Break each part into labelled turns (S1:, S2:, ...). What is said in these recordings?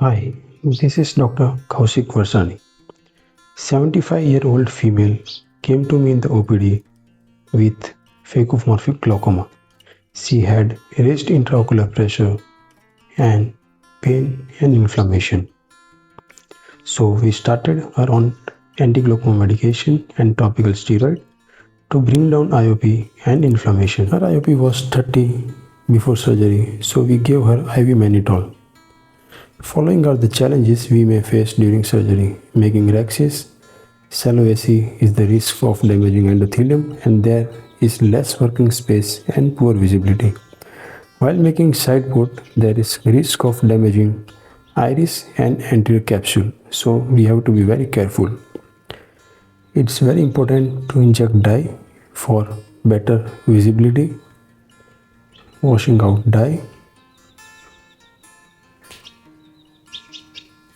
S1: Hi, this is Dr. Kaushik Varsani. 75-year-old female came to me in the OPD with Phacomorphic glaucoma. She had raised intraocular pressure and pain and inflammation. So we started her on anti-glaucoma medication and topical steroid to bring down IOP and inflammation. Her IOP was 30 before surgery, so we gave her IV mannitol. Following are the challenges we may face during surgery. Making rhexis, shallow AC is the risk of damaging endothelium and there is less working space and poor visibility. While making side port, there is risk of damaging iris and anterior capsule, so we have to be very careful. It's very important to inject dye for better visibility. Washing out dye.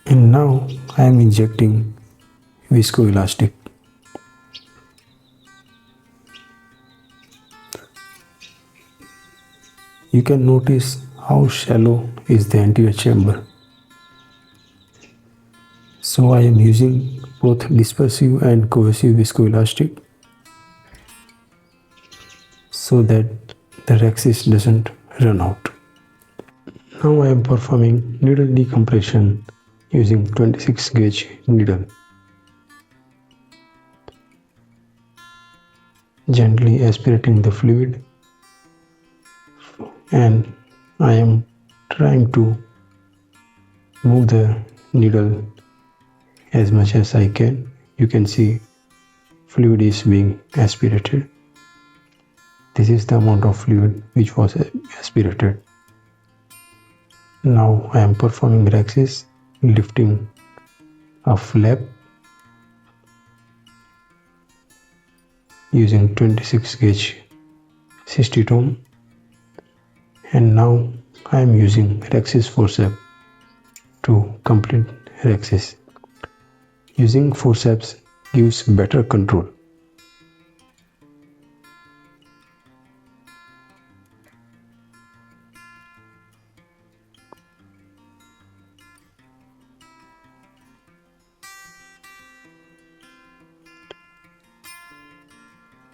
S1: And now I am injecting viscoelastic. You can notice how shallow is the anterior chamber. So I am using both dispersive and cohesive viscoelastic so that the rhexis doesn't run out. Now I am performing needle decompression using 26 gauge needle. Gently aspirating the fluid, and I am trying to move the needle as much as I can. You can see fluid is being aspirated. This is the amount of fluid which was aspirated. Now I am performing rhexis, lifting a flap using 26 gauge cystitome, and now I am using rhexis forceps to complete rhexis. Using forceps gives better control.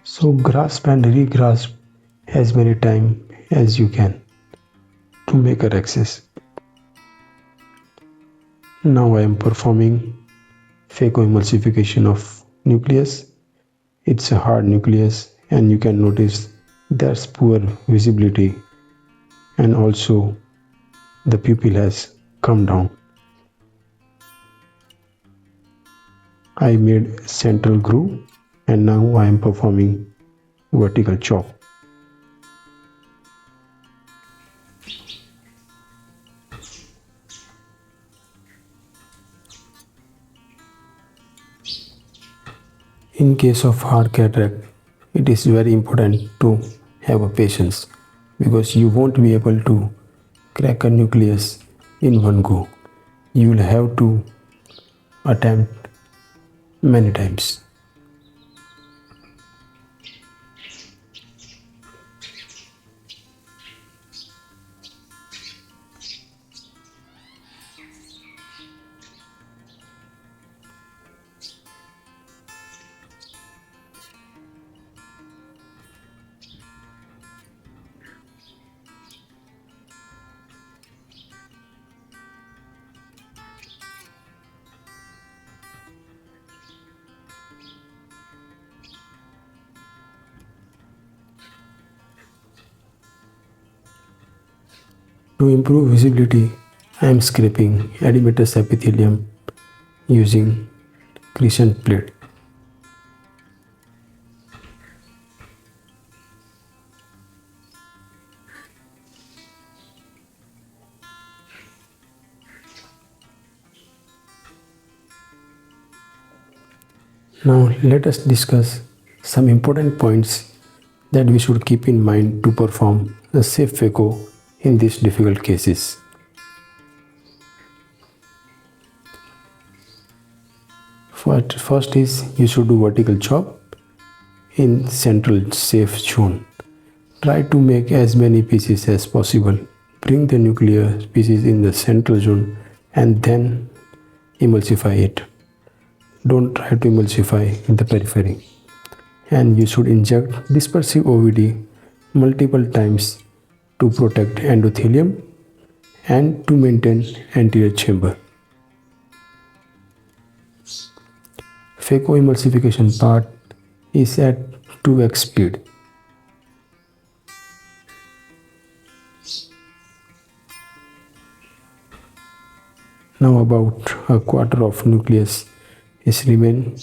S1: So grasp and re-grasp as many times as you can to make a rhexis. Now I am performing phacoemulsification of nucleus. It's a hard nucleus and you can notice there's poor visibility and also the pupil has come down. I made central groove and now I am performing vertical chop. In case of hard cataract, it is very important to have a patience because you won't be able to crack a nucleus in one go. You will have to attempt many times. To improve visibility, I am scraping edematous epithelium using crescent plate. Now let us discuss some important points that we should keep in mind to perform a safe phaco in these difficult cases. First is you should do vertical chop in central safe zone. Try to make as many pieces as possible. Bring the nuclear pieces in the central zone and then emulsify it. Don't try to emulsify in the periphery. And you should inject dispersive OVD multiple times to protect endothelium and to maintain anterior chamber. Phacoemulsification part is at 2x speed. Now about a quarter of nucleus is remain.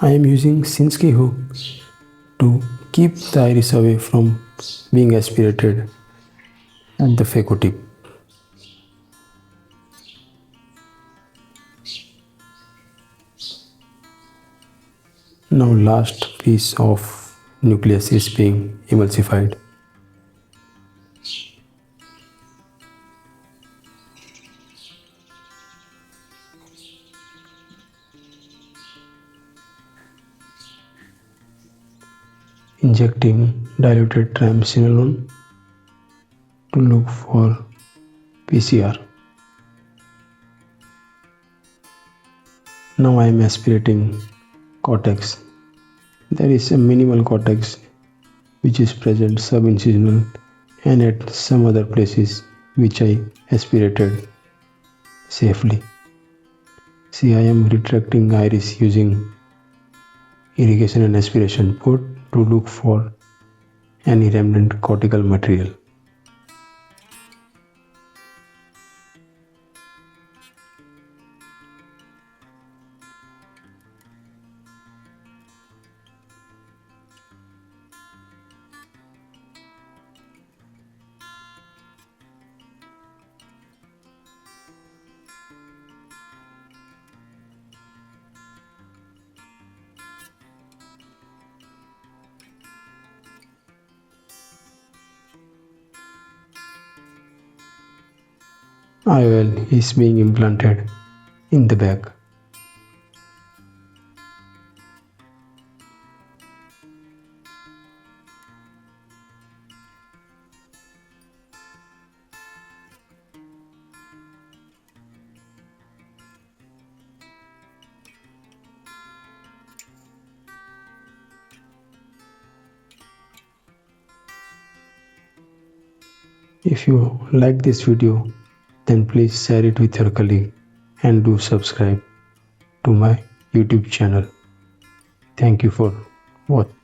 S1: I am using Sinski hook to keep the iris away from being aspirated at the phaco tip. Now last piece of nucleus is being emulsified. Injecting diluted triamcinolone to look for PCR. Now I am aspirating cortex. There is a minimal cortex which is present subincisional and at some other places which I aspirated safely. See, I am retracting iris using irrigation and aspiration port to look for any remnant cortical material. IOL is being implanted in the back. If you like this video, then please share it with your colleague and do subscribe to my YouTube channel. Thank you for watching.